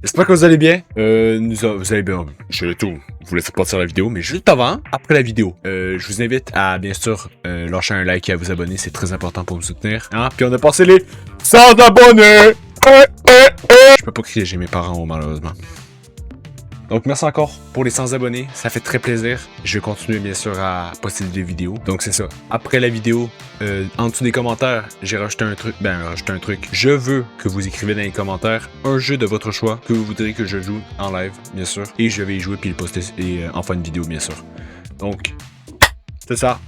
J'espère que vous allez bien. Vous allez bien. Je vais tout vous laisser partir la vidéo, mais juste avant, après la vidéo, je vous invite à, bien sûr, lâcher un like et à vous abonner. C'est très important pour me soutenir. Hein? Puis on a passé les 100 abonnés! Je peux pas crier, j'ai mes parents en haut, malheureusement. Donc merci encore pour les 100 abonnés, ça fait très plaisir. Je vais continuer bien sûr à poster des vidéos. Donc c'est ça. Après la vidéo, en dessous des commentaires, j'ai rajouté un truc. Je veux que vous écrivez dans les commentaires un jeu de votre choix que vous voudrez que je joue en live, bien sûr. Et je vais y jouer puis le poster et en fin de vidéo, bien sûr. Donc, c'est ça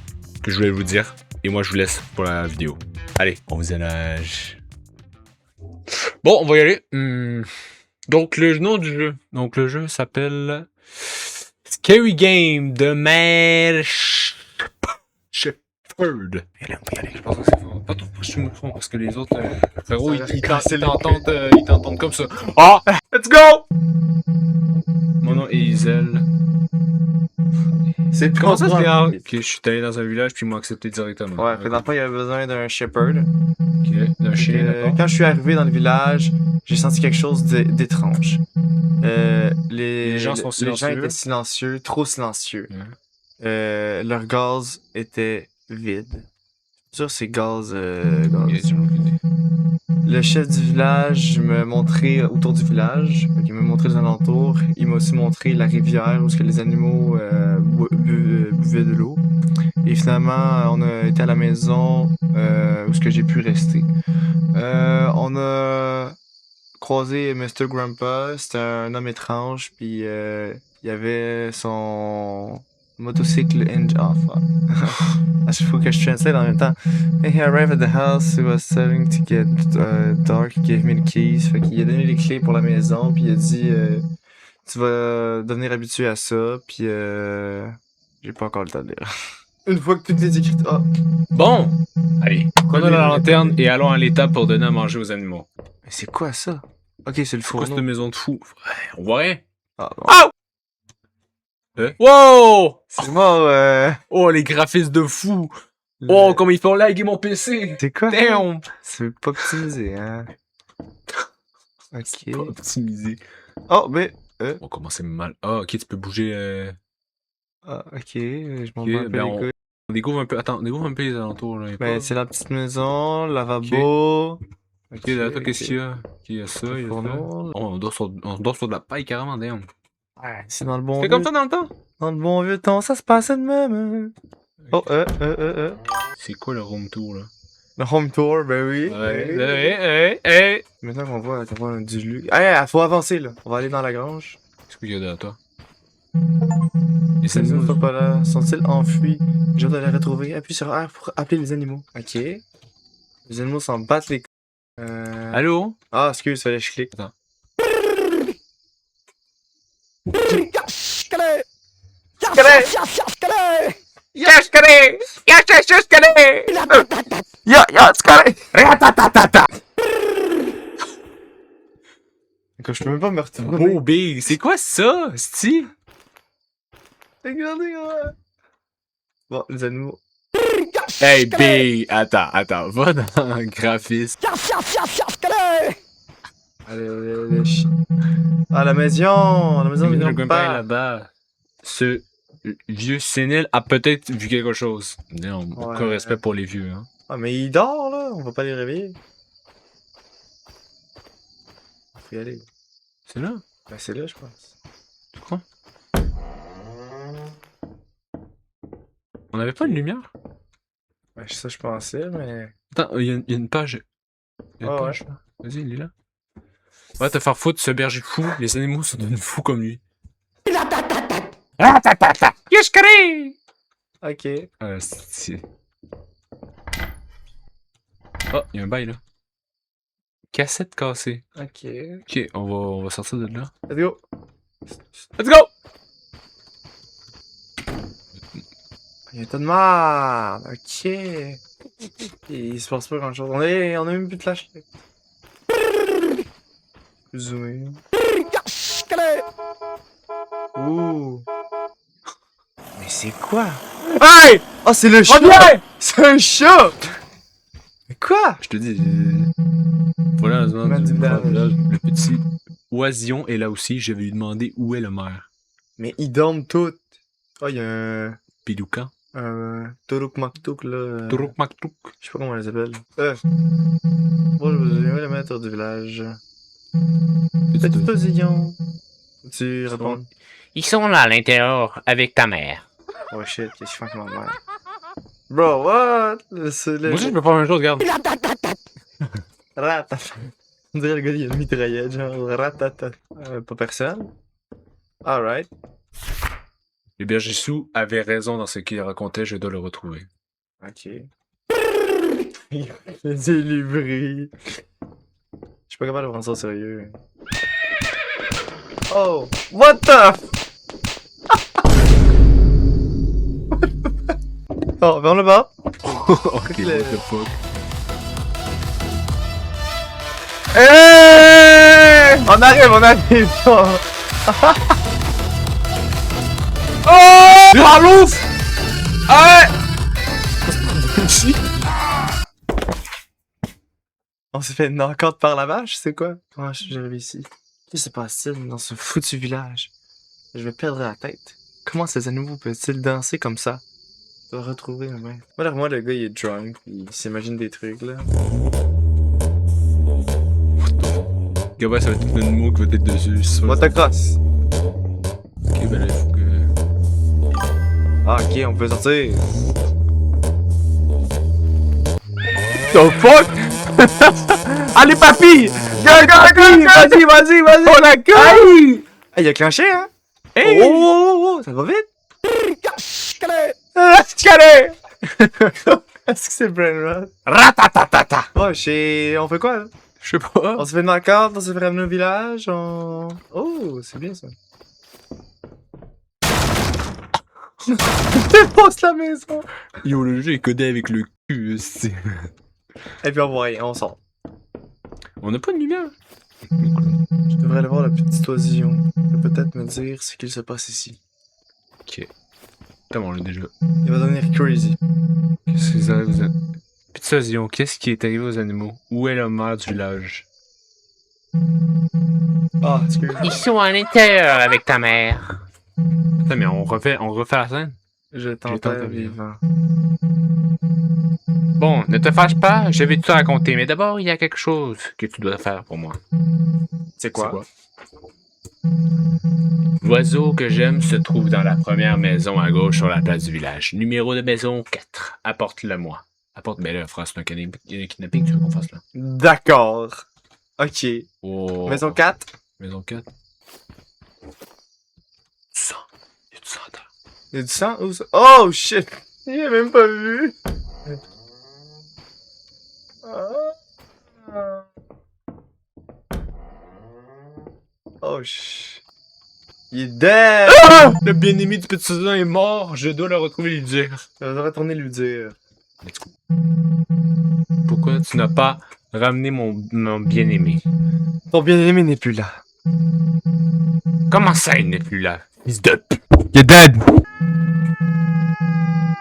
que je voulais vous dire. Et moi je vous laisse pour la vidéo. Allez, on visionnage. Bon, on va y aller. Donc, le nom du jeu. Donc, le jeu s'appelle Scary Game de Mare Shepherd. Allez, on va y aller. Je pense que c'est pas trop pousser le micro parce que les autres, frérot, ils t'entendent comme ça. Ah! Let's go! Mon nom est Isel. C'est Comment ça se fait? Ok, je suis allé dans un village puis ils m'ont accepté directement. Ouais, dans le fond, il y avait besoin d'un shepherd. Ok, d'un chien, d'accord. Quand je suis arrivé dans le village, j'ai senti quelque chose d'étrange. Les gens sont Les gens silencieux. étaient silencieux, trop silencieux. Ouais. Leur gaz était vide. Sûr, c'est gaz. Ok, tu m'as écouté. Le chef du village m'a montré autour du village. Il m'a montré les alentours. Il m'a aussi montré la rivière où les animaux buvaient de l'eau. Et finalement, on a été à la maison où j'ai pu rester. On a croisé Mr. Grandpa. C'était un homme étrange. Puis il avait son motocycle off. Il faut que je translate en même temps. When he arrived at the house, it was starting to get dark. He gave me the keys. Fait qu'il a donné les clés pour la maison. Puis il a dit tu vas devenir habitué à ça. Puis j'ai pas encore le temps de lire. Une fois que tout est écrit. Ah. Bon, allez, prenons la lanterne et allons à l'étable pour donner à manger aux animaux. Mais c'est quoi ça? Ok, c'est le C'est quoi fourneau. cette maison de fou? On voit rien. Ah, bon. Ah! Wow! C'est mort. Oh, les graphismes de fou! Oh, comme ils font laguer mon PC! C'est quoi? Damn! C'est pas optimisé, hein? Ok. Pas optimisé. Oh, mais. On commence mal. Ah, ok, tu peux bouger. Ah, ok. Je m'en Ok, bats un peu ben les couilles. on découvre un peu. Attends, on découvre un peu les alentours. Là, Ben, c'est la petite maison, le lavabo. Ok, là, toi, qu'est-ce qu'il y a? Ok, il y a ça, il y a ça. Fourneau. Oh, on dort sur de la paille carrément, damn. Ouais, c'est dans le bon C'est vieux. comme ça dans le temps? Dans le bon vieux temps, ça se passait de même. Oh, C'est quoi le room tour, là? Le home tour, ben oui. Ouais. Maintenant qu'on voit du lu. Hey, faut avancer, là. On va aller dans la grange. Qu'est-ce qu'il y a derrière toi? Les animaux ne sont pas là. Sont-ils enfuis? Je dois les retrouver. Appuie sur R pour appeler les animaux. Ok. Les animaux s'en battent les Allô? Ah, excuse, fallait que je clique. Attends. Je peux même pas me retourner. Oh, B, c'est quoi ça? Sti? Regardez, ouais. Bon, les animaux. Hey, B, attends, va dans le graphisme. Allez, Ah, la maison de Le mon Grandpa est père. là-bas. Ce vieux sénile a peut-être vu quelque chose. Non, aucun respect pour les vieux, hein. Ah, mais il dort, là. On va pas les réveiller. Faut y aller. C'est là? Ben, c'est là, je pense. Tu crois? On avait pas de lumière? Ben, ça, je pensais, mais. Attends, il y a une page. Il y a une Ah, page, là. Vas-y, il est là. Va te faire foutre, ce berger fou. Les animaux sont devenus fous comme lui. Ok. C'est... Oh, il y a un bail là. Cassette cassée. Ok. Ok, on va sortir de là. Let's go. Let's go! Il y a un tas de merde. Ok. Il se passe pas grand chose. On a même plus de flashlight. Zoomer. Ouh. Mais c'est quoi? Hey! Oh, c'est le chat! C'est un chat! Mais quoi? Je te dis, voilà, Mandibulage. le petit Oision est là aussi. Je vais lui demander où est le maire. Mais ils dorment tous. Oh, il y a un... Pidoukan. Turuk Maktouk, là. Turuk Maktouk. Je sais pas comment elle s'appelle. Bonjour, je suis le maître du village. Petit oisillon. Tu réponds. Ils sont là à l'intérieur avec ta mère. Oh shit, qu'est-ce que je fais avec ma mère? Bro, what? Moi aussi, je peux faire la même chose, regarde. Ratata. On dirait le gars, il a une mitraillette, genre ratata. Pas personne? Alright. Le berger Sou avait raison dans ce qu'il racontait, je dois le retrouver. Ok. Il faisait du bruit. Je suis pas capable de prendre ça au sérieux. Oh! What the? Oh, vers le bas. Ok, le- what the fuck. Hey! On arrive, on arrive! Oh! Ralouf! Hey! On s'est fait knock-out par la vache, c'est quoi? Comment j'arrive ici? Qu'est-ce qui se passe-t-il dans ce foutu village? Je vais perdre la tête. Comment ces animaux peuvent-ils danser comme ça? Je dois retrouver ma main. Moi, le gars, il est drunk, il s'imagine des trucs, là. Gabba, ça va être un mot qui va être dessus. c'est sûr. Motocross! Ok, ben là, il faut que. Ah, ok, on peut sortir. The fuck? Allez, papy! Vas-y, vas-y! On la gueule! Ah, il a clenché, hein? Hey! Oh, ça va vite? Est-ce que c'est Brain Rot? Ratatatata! Oh, on fait quoi, là? Je sais pas. On se fait knock-out, on se fait ramener au village, Oh, c'est bien, ça. Défonce la maison! Yo, le jeu est codé avec le cul, c'est. Et puis on sort. On n'a pas de lumière. Je devrais aller voir le petit oisillon. Il peut peut-être me dire ce qu'il se passe ici. Ok. T'as bon, là, déjà. Il va devenir crazy. Qu'est-ce qui arrive aux animaux? Petit oisillon, qu'est-ce qui est arrivé aux animaux? Où est le maire du village? Ah, excuse. Ils sont à l'intérieur avec ta mère. Attends, mais on refait la scène? Je t'entends t'entends vivant. Bon, ne te fâche pas, je vais tout raconter, mais d'abord, il y a quelque chose que tu dois faire pour moi. C'est quoi? L'oiseau que j'aime se trouve dans la première maison à gauche sur la place du village. Numéro de maison 4. Apporte-le-moi. Ben là, frère, c'est un kidnapping, tu veux qu'on fasse là? D'accord. Ok. Oh. Maison 4. Maison 4. Du sang. Il y a du sang à terre. Il y a du sang? Où ça? Oh shit! Il a même pas vu. Oh shit. Il est dead! Le bien-aimé du petit oiseau est mort, je dois le retrouver et lui dire. Je vais retourner lui dire. Let's go. Pourquoi tu n'as pas ramené mon bien-aimé? Ton bien-aimé n'est plus là. Comment ça, il n'est plus là? Fils de p... Il est dead!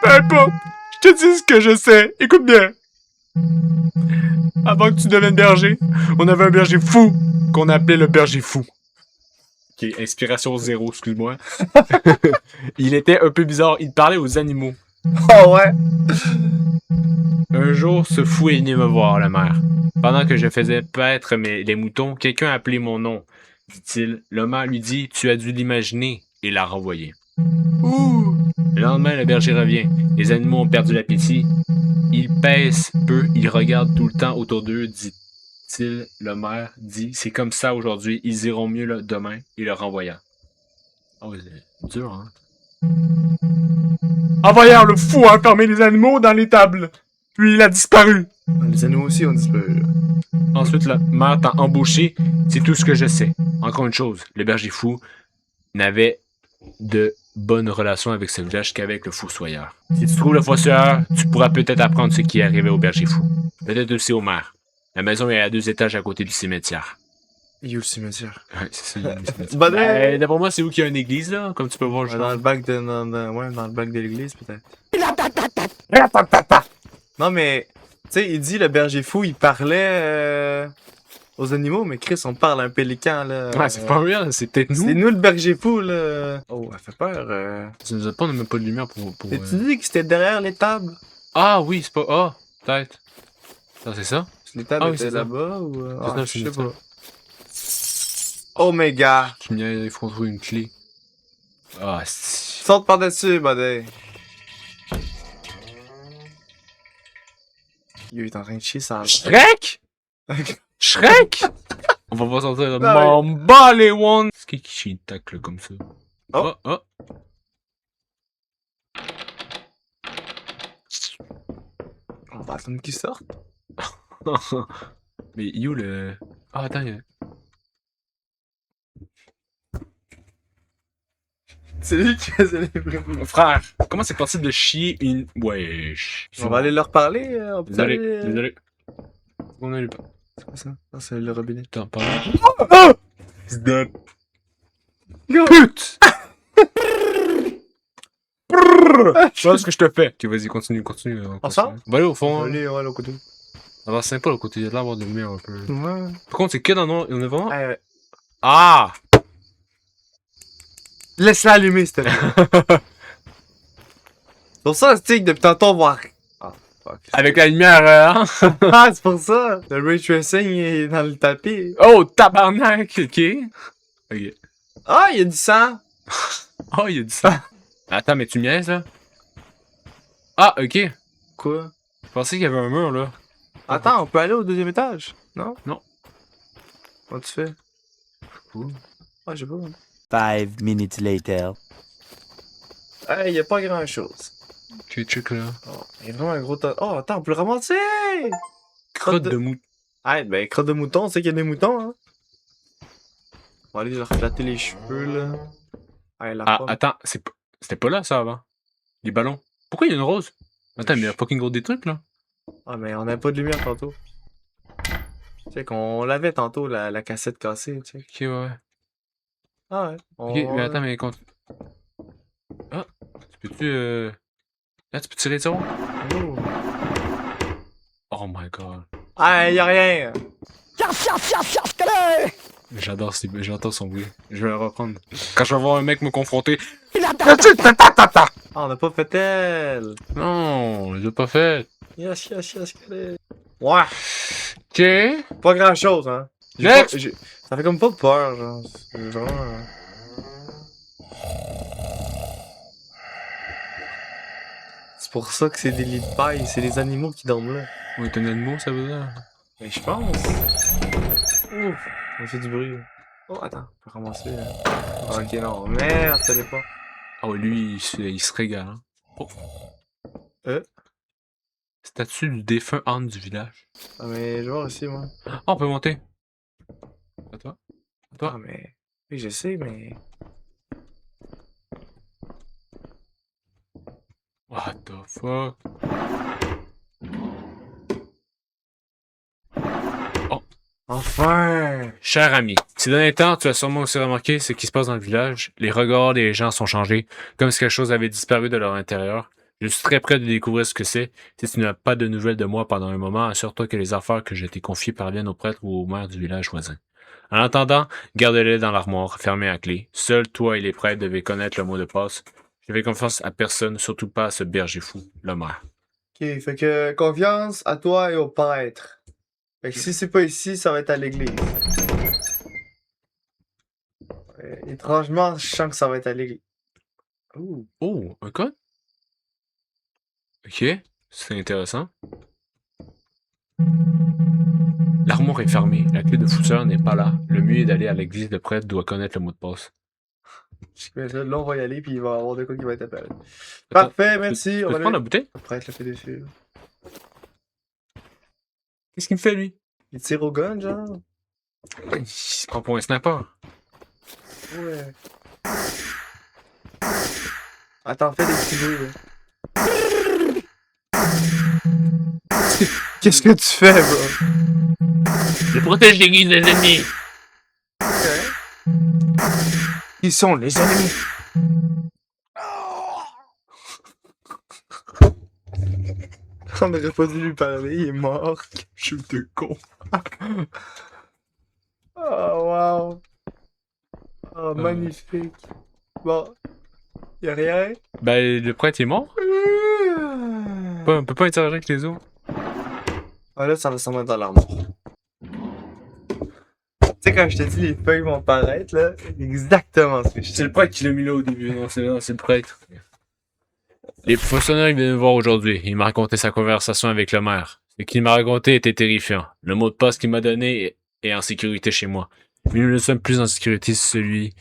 Peu importe, je te dis ce que je sais, écoute bien. Avant que tu deviennes berger, on avait un berger fou qu'on appelait le berger fou. Ok, inspiration zéro, excuse-moi. Il était un peu bizarre, il parlait aux animaux. Oh ouais! Un jour, ce fou est venu me voir, la mère. Pendant que je faisais paître les moutons, quelqu'un a appelé mon nom, dit-il. Le maire lui dit « Tu as dû l'imaginer » et l'a renvoyé. Ouh! Le lendemain, le berger revient. Les animaux ont perdu l'appétit. Ils pèsent peu, ils regardent tout le temps autour d'eux, dit-il. Le maire dit « C'est comme ça aujourd'hui, ils iront mieux là, demain. » et le renvoya. Oh, c'est dur, hein? Envoyant le fou a enfermé les animaux dans l'étable. Puis il a disparu. Les animaux aussi ont disparu. Là. Ensuite, la mère t'a embauché. C'est tout ce que je sais. Encore une chose, le berger fou n'avait de bonnes relations avec ce village qu'avec le fossoyeur. Si tu trouves le fossoyeur, tu pourras peut-être apprendre ce qui est arrivé au berger fou. Peut-être aussi au maire. La maison est à 2 étages à côté du cimetière. Il y a le cimetière. Ouais, c'est ça, il y a le cimetière. Bah, D'après moi, c'est où qu'il y a une église, là, comme tu peux voir. Ouais, dans le bac de, dans le bac de l'église, peut-être. Non, mais, tu sais, il dit, le berger fou, il parlait, aux animaux, mais Chris, on parle à un pélican, là. Ouais, c'est pas real, c'est peut-être C'est nous. nous le berger fou, là. Oh, elle fait peur. Ça nous a pas, on n'a même pas de lumière pour Tu dis que c'était derrière les tables? Ah oui, c'est pas. Ah, peut-être. Ah, c'est ça? Les tables Ah oui, étaient c'est ça. là-bas ou. ça, Ah, c'est je sais ça. pas. Oh my god! Tu me dis, il faut trouver une clé. Ah, si. Saute par-dessus, buddy! Yo, il est en train de chier ça. Shrek? Shrek? On va pas sortir de Ah mon bas les one. C'est qui chie tacle comme ça? Oh. Oh, On va attendre qu'il sorte. oh. Mais you le. Ah, attends, C'est lui qui faisait les bruits. frère, comment c'est possible de chier une. Wesh. On va aller leur parler. On peut Désolé, aller, désolé. On a eu pas. C'est quoi ça? Non, c'est le robinet. Attends, pardon. Oh! C'est dead. Go! Pute! Je vois ce que je te fais. Ok, vas-y, continue. On sort? On va aller au fond. On va aller, ouais, au côté. Ça va sympa le côté, il y a de l'air d'avoir de lumière un peu. Ouais. Par contre, c'est que dans le. On est vraiment. Hey, ouais. Ah! Laisse-la allumer, s'il te plaît. Pour ça, stick depuis tantôt, on voit. Ah, fuck. Avec la lumière, hein? Ah, c'est pour ça. Le ray tracing est dans le tapis. Oh, tabarnak! Ok. Ok. Ah, il y a du sang. Oh, il a dit ça. Attends, mais tu me niaises, là? Ah, ok. Je Quoi? pensais qu'il y avait un mur, là. Attends, on peut aller au deuxième étage? Non? Non. Comment tu fais? Cool. Ah, je sais pas. 5 minutes later. Hey, y a pas grand chose. Ok, check là. Oh, y a vraiment un gros tas. Oh, attends, on peut le ramasser! Crotte de mou. Ah, ben, crotte de mouton, c'est qu'il y a des moutons, hein. On va aller leur flatter les cheveux, là. Hey, la Ah, pomme. attends, c'était pas là, ça, avant. Les ballons. Pourquoi il y a une rose? Attends, mais il y a fucking gros des trucs, là. Ah, mais on avait pas de lumière tantôt. Tu sais qu'on l'avait tantôt, la cassette cassée, tu sais. Ok, ouais. Ah ouais. Ok, mais attends, mais quand. Ah, tu peux-tu. Là, tu peux tirer ça? Oh. Oh my god. Ah, y a rien! J'adore son bruit. Je vais le reprendre. Quand je vais voir un mec me confronter. Ah, on a pas fait elle! Non, je l'ai pas fait. Yes, qu'elle est. Ouais! Ok. Pas grand chose, hein. Next! Ça fait comme pas peur, genre. C'est vraiment. C'est pour ça que c'est des lits de paille, c'est les animaux qui dorment là. Oui, t'as un animal, ça veut dire? Mais je pense. Ouf, on fait du bruit. Oh, attends, on peut ramasser. Ok, non, merde, ça l'est pas. Ah ouais, lui, il se régale. Hein. Oh. Statue du défunt âne du village. Ah, mais je vais voir ici, moi. Ah, on peut monter. À toi? Ah, mais. Oui, je sais, mais. What the fuck? Enfin! Cher ami, ces derniers temps, tu as sûrement aussi remarqué ce qui se passe dans le village. Les regards des gens sont changés, comme si quelque chose avait disparu de leur intérieur. Je suis très près de découvrir ce que c'est. Si tu n'as pas de nouvelles de moi pendant un moment, assure-toi que les affaires que je t'ai confiées parviennent au prêtre ou au maire du village voisin. En attendant, garde-les dans l'armoire, fermées à clé. Seul toi et les prêtres devez connaître le mot de passe. Je fais confiance à personne, surtout pas à ce berger fou, le maire. Ok, fait que confiance à toi et au prêtre. Fait que si c'est pas ici, ça va être à l'église. Étrangement, je sens que ça va être à l'église. Ouh. Oh, un code? Ok, c'est intéressant. L'armoire est fermée, la clé de fousseur n'est pas là. Le mieux est d'aller à l'église, le prêtre doit connaître le mot de passe. Mais là, on va y aller, puis il va y avoir de quoi qui va être appelé. Attends, Parfait, merci. Tu On peux va prendre la aller. bouteille? Le prêtre le fait dessus. Qu'est-ce qu'il me fait, lui? Il tire au gun, genre? Il se prend pour un sniper. Ouais. Attends, fais des petits bruits, là. Qu'est-ce que tu fais, bro? Je protège l'église des ennemis! Qui sont les ennemis? On aurait pas dû lui parler, il est mort. Je suis de con. Oh, wow. Oh, magnifique. Bon. Y'a rien? Ben, le prêtre est mort. On peut pas interagir avec les autres. Ah là, ça va s'en mettre dans l'armoire. Tu sais, quand je te dis les feuilles vont paraître, là, exactement ce que je C'est dis. le prêtre qui l'a mis là au début, non, c'est le prêtre. Les professionnels ils viennent me voir aujourd'hui. Il m'a raconté sa conversation avec le maire. Ce qu'il m'a raconté était terrifiant. Le mot de passe qu'il m'a donné est en sécurité chez moi. Mais nous ne sommes plus en sécurité si celui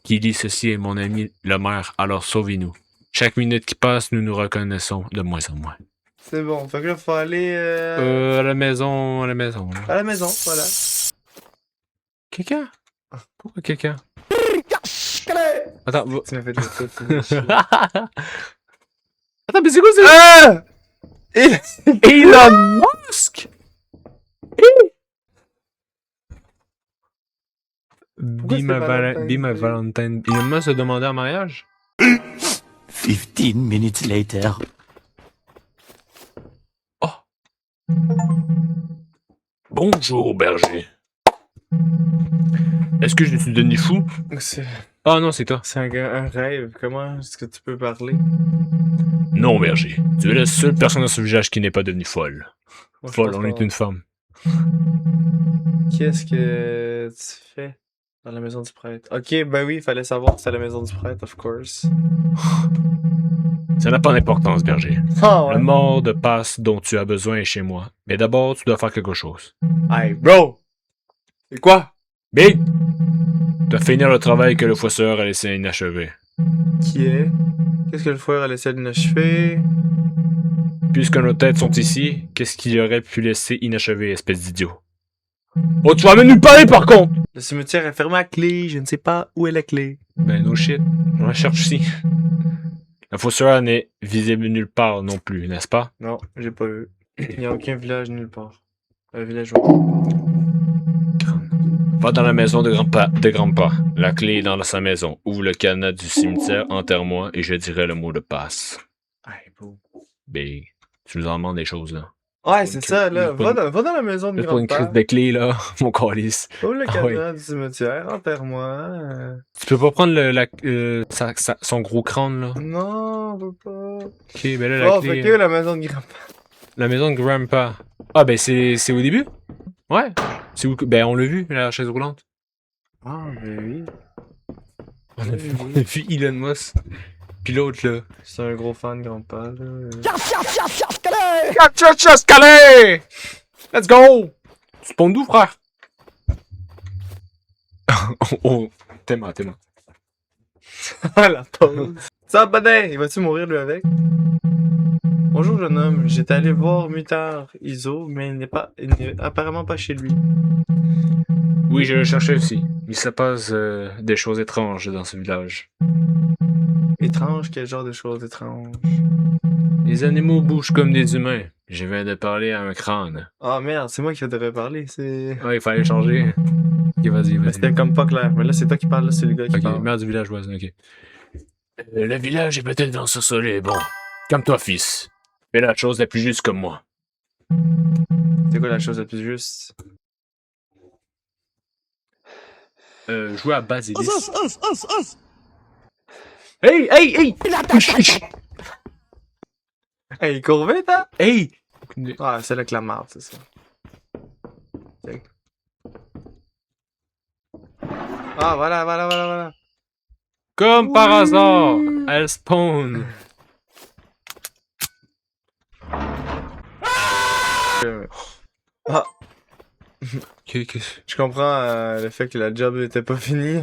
qui lit ceci est mon ami le maire, alors sauvez-nous. Chaque minute qui passe, nous nous reconnaissons de moins en moins. C'est bon, fait que là, faut aller À la maison, là. à la maison, voilà. Quelqu'un? Pourquoi quelqu'un? Attends, Tu m'as fait de ça, tu m'as chier. Attends, mais c'est quoi ça? Ah! Elon Musk! Pourquoi Be c'est my Valentine's Day? Valentine. Elon Musk a demandé en mariage? 15 minutes later. Bonjour, berger. Est-ce que je suis devenu fou? C'est Ah non, c'est toi. un rêve. Comment est-ce que tu peux parler? Non, berger. Tu es la seule personne dans ce village qui n'est pas devenue folle. Moi, je Folle, pense on est pas. une femme. Qu'est-ce que tu fais dans la maison du prêtre? Ok, ben oui, il fallait savoir que c'était la maison du prêtre, of course. Ça n'a pas d'importance, berger. Ah Le mort de passe dont tu as besoin est chez moi. Mais d'abord, tu dois faire quelque chose. Hey, bro! C'est quoi? Big! Tu dois finir le travail que le fosseur a laissé inachevé. Qui est? Qu'est-ce que le frère a laissé d'inachevé? Puisque nos têtes sont ici, qu'est-ce qu'il aurait pu laisser inachevé, espèce d'idiot? Oh, tu vas me nulle part, par contre! Le cimetière est fermé à clé, je ne sais pas où est la clé. Ben, no shit. On la cherche ici. La fosseur n'est visible nulle part non plus, n'est-ce pas? Non, j'ai pas vu. Il n'y a aucun village nulle part. Un village Va dans la maison de grand-pa. La clé est dans sa maison. Ouvre le cadenas du cimetière, enterre-moi et je dirai le mot de passe. Hey, bro. Ben, tu nous en demandes des choses, là. Ouais, c'est ça, là. Juste pour Va dans la maison de Juste pour une grand-père. crise de clé, là, mon calice. Ouvre le Ah cadenas du cimetière, enterre-moi. Tu peux pas prendre son gros crâne, là? Non, on veut pas. Ok, ben là, la Oh, clé... fait que la maison de grand-père. La maison de Grandpa. Ah, ben c'est au début? Ouais. C'est où... Ben on l'a vu, la chaise roulante. Ah, ben oui. On a vu Elon Musk. Puis l'autre, là. C'est un gros fan de grand-père, là. Let's go! Tu ponds d'où, frère? oh, tellement. Ah, la pause. Ça, Badin, il va-tu mourir lui avec? Bonjour, jeune homme. J'étais allé voir Mutard Iso, mais il n'est apparemment pas chez lui. Oui, je le cherchais aussi. Il se passe des choses étranges dans ce village. Étrange, quel genre de choses étranges? Les animaux bougent comme des humains. Je viens de parler à un crâne. Ah merde, c'est moi qui devrais parler, c'est... Ouais, il fallait changer. Ok, vas-y. Mais c'était comme pas clair. Mais là, c'est toi qui parles, là, c'est le gars qui Ok, parle. mère du village voisin, ok. Le village est peut-être dans ce soleil, bon. Comme toi, fils. Fais la chose la plus juste comme moi. C'est quoi la chose la plus juste? Jouer à Basilis. Hey! Hey, il court vite, hein? Hey! Ah, c'est la clamarde, c'est ça. Check. Ah, voilà. Comme par hasard, elle spawn. Ah, Ok, je comprends le fait que la job n'était pas finie.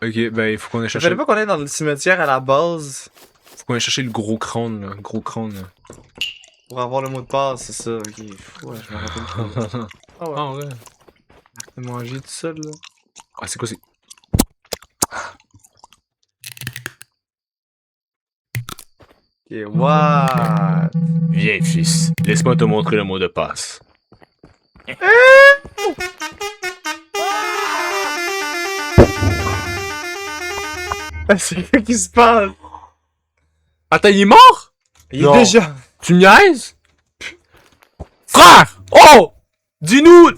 ben il faut qu'on aille Il chercher. fallait pas qu'on aille dans le cimetière à la base Faut qu'on aille chercher le gros crâne, là. Gros crâne, là. pour avoir le mot de passe, c'est ça. Ok, ouais, je me rappelle plus. Ah ouais, Ah ouais. j'ai mangé tout seul, là. Ah, c'est quoi, c'est. Ok, what? Viens, fils. Laisse-moi te montrer le mot de passe. C'est quoi qui se passe? Attends, il est mort? Il Non. est déjà... Tu me niaises? Frère! Oh! Dis-nous!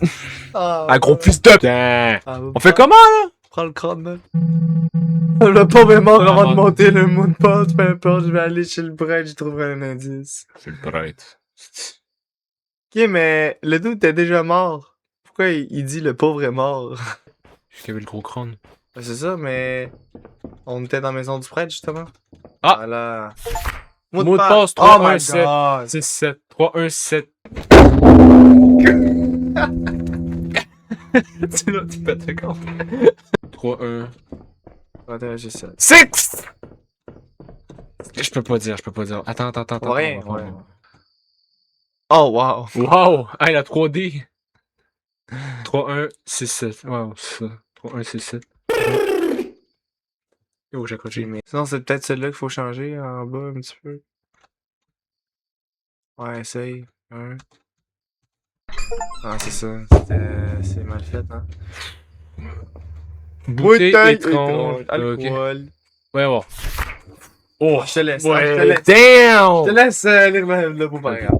Un gros fils de... Putain. On fait comment, là? Prends le crâne, là. Le pauvre est mort avant de monter le moon pot, peu importe, je vais aller chez le prêtre, je trouverai un indice. C'est le prêtre. Ok, mais le doute était déjà mort. Pourquoi il dit le pauvre est mort? Est-ce qu'il y avait le gros crâne? Ben, c'est ça, mais on était dans la maison du prêtre, justement. Ah! Voilà. Mot de passe, Oh 3, 1, my 7. god! 6, 7. 3, 1, 7. C'est là, tu pètes le compte. 3, 1. Attends, j'ai ça. 6! Je peux pas dire. Attends. Ouais, on va voir. ouais. Oh wow! Wow! Hey, la 3D! 3, 1, 6, 7. Wow, c'est ça. 3, 1, 6, 7. Oh, j'ai accroché. Sinon, c'est peut-être celle-là qu'il faut changer en bas un petit peu. Ouais, essaye. Un. Ah, c'est ça. C'est mal fait, hein. Bouteille étrange. Ok. Alcool. Ouais, bon. Oh! Je te laisse. Ouais, Je te laisse. damn! Je te laisse lire le beau paragraphe.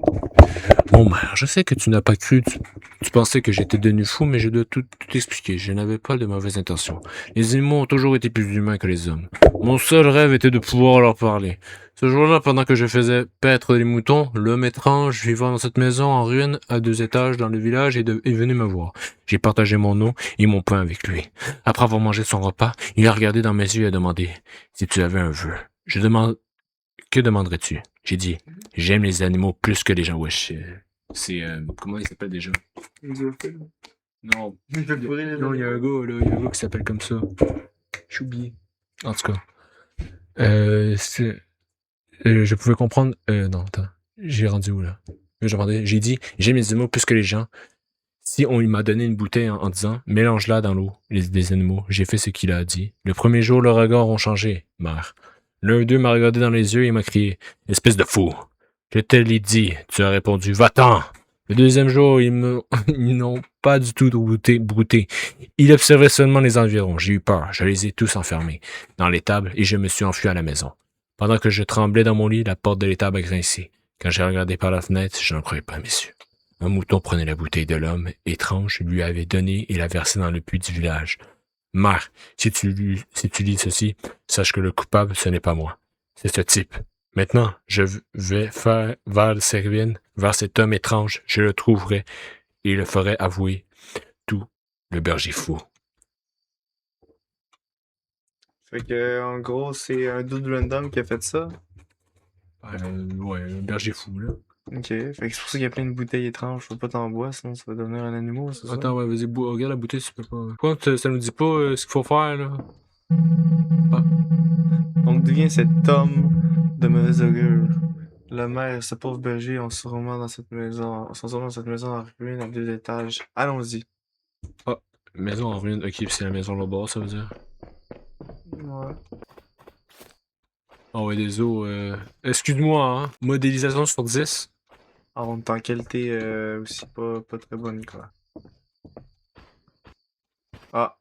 Mon mère, je sais que tu n'as pas cru. Tu pensais que j'étais devenu fou, mais je dois tout expliquer. Je n'avais pas de mauvaises intentions. Les animaux ont toujours été plus humains que les hommes. Mon seul rêve était de pouvoir leur parler. Ce jour-là, pendant que je faisais paître les moutons, l'homme étrange vivant dans cette maison en ruine à 2 étages dans le village est venu me voir. J'ai partagé mon eau et mon pain avec lui. Après avoir mangé son repas, il a regardé dans mes yeux et a demandé si tu avais un vœu. Je demande que demanderais-tu? J'ai dit j'aime les animaux plus que les gens. Wesh. C'est comment il s'appelle déjà? Non. Non, il y a un gars là, il y a un gars qui s'appelle comme ça. J'ai oublié. En tout cas. Je pouvais comprendre. Non, attends. J'ai rendu où là? J'ai dit j'aime les animaux plus que les gens. Si on m'a donné une bouteille en disant mélange-la dans l'eau, des animaux, j'ai fait ce qu'il a dit. Le premier jour, leurs regards ont changé, mère. L'un d'eux m'a regardé dans les yeux et m'a crié espèce de fou. Je te l'ai dit, tu as répondu va-t'en. Le deuxième jour, ils n'ont pas du tout brouté. Ils observaient seulement les environs. J'ai eu peur. Je les ai tous enfermés dans l'étable et je me suis enfui à la maison. Pendant que je tremblais dans mon lit, la porte de l'étable a grincé. Quand j'ai regardé par la fenêtre, je n'en croyais pas mes yeux. Un mouton prenait la bouteille de l'homme étrange, lui avait donné et l'a versée dans le puits du village. Mère, si tu lis ceci, sache que le coupable, ce n'est pas moi. C'est ce type. Maintenant, je vais faire vers Servine, vers cet homme étrange, je le trouverai et le ferai avouer tout, le berger fou. Fait que, en gros, c'est un dude random qui a fait ça. Ouais, un berger fou, là. Ok, fait que c'est pour ça qu'il y a plein de bouteilles étranges. Faut pas t'en boire, sinon ça va devenir un animal, c'est ça? Attends, ouais, vas-y, regarde la bouteille, si tu peux pas. Pourquoi ça nous dit pas ce qu'il faut faire, là? Donc, d'où vient cet homme de mauvaise augure? La mère et ce pauvre berger sont sûrement dans cette maison en ruine à 2 étages. Allons-y. Maison en ruine, ok, c'est la maison là-bas, ça veut dire. Ouais. Ah ouais, des os, excuse-moi, hein. Modélisation sur 10. Ah, on est en qualité aussi pas très bonne, quoi. Ah.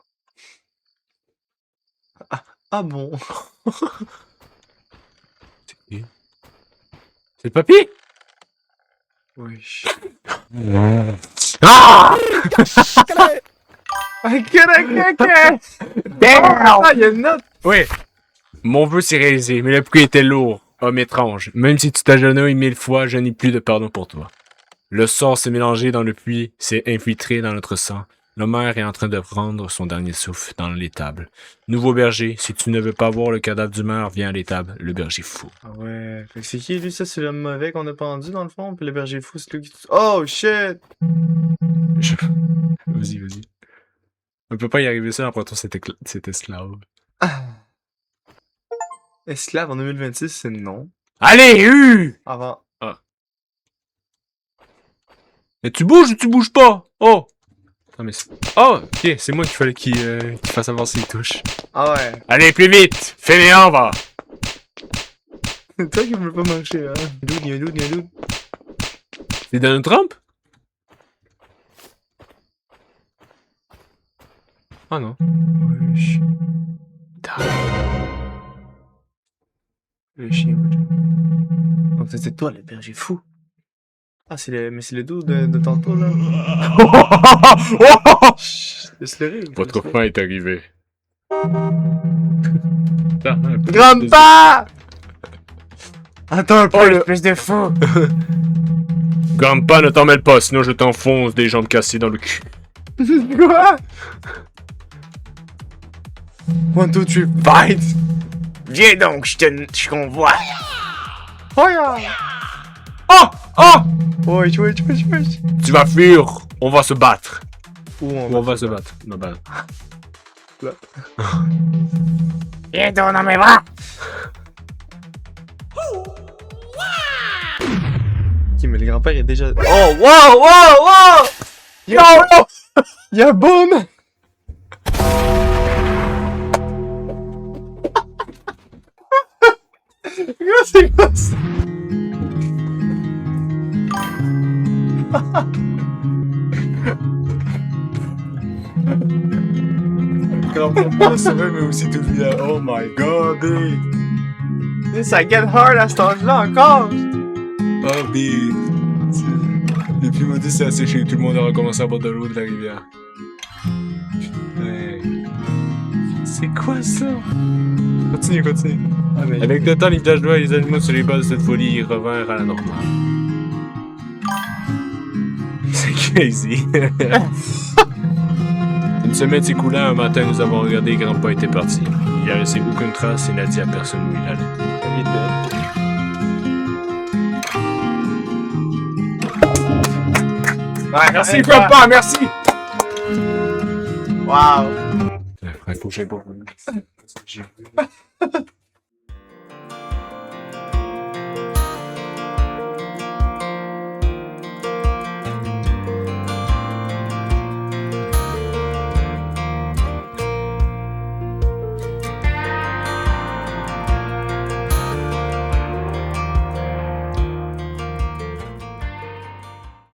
Ah bon? C'est le papy? Oui. Ah! Ok. Ah, il y a une note! Oui. Mon vœu s'est réalisé, mais le prix était lourd. Homme étrange. Même si tu t'agenouilles 1000 fois, je n'ai plus de pardon pour toi. Le sort s'est mélangé dans le puits, s'est infiltré dans notre sang. Le maire est en train de prendre son dernier souffle dans l'étable. Nouveau berger, si tu ne veux pas voir le cadavre du maire, viens à l'étable, le berger fou. Ah ouais. Fait que c'est qui, lui? Ça, c'est le mauvais qu'on a pendu, dans le fond? Puis le berger fou, c'est lui qui... Oh, shit! Vas-y. On peut pas y arriver ça en prenant cet esclave. Esclave en 2026, c'est non. Allez, Avant. Mais tu bouges ou tu bouges pas? Oh! Non, mais oh, ok, c'est moi qu'il fallait qu'il fasse avancer les touches. Ah ouais. Allez, plus vite! Fainéant, va! C'est toi qui veut pas marcher, hein? Il y a un doute. C'est Donald Trump? Ah non. Wesh. Le chien, wesh. Donc c'est toi le berger fou. Ah, mais c'est le dos de tantôt, là. Chut, laisse-le rire. Votre fin est arrivé. Grandpa! Attends un peu, espèce de fou! Grandpa, ne t'en mêle pas, sinon je t'enfonce des jambes cassées dans le cul. Quoi? 1, 2, 3, fight! Viens donc, je convoie. Oh, yeah. Oh! Oh! Wesh. Tu vas fuir, on va se battre. Où On va se battre. Non, ben. Viens donc dans mes bras. Ok, mais le grand-père est déjà... Oh, wow! Yo! Y'a boum! C'est quoi ça? Grand-père se met, mais aussi tout le village. Oh my god, dude! Ça get hard à cet âge-là encore! Oh, big. Depuis maudit, c'est asséché. Tout le monde a recommencé à boire de l'eau de la rivière. Ouais. C'est quoi ça? Continue. Ah, mais Avec le temps, les villageois et les animaux sur les bases de cette folie revinrent à la normale. C'est crazy. Une semaine s'écoula, un matin nous avons regardé et Grandpa était parti. Il a laissé aucune trace et n'a dit à personne où il allait. Ouais, Merci Grandpa, merci! Wow! Il faut que j'aille boire.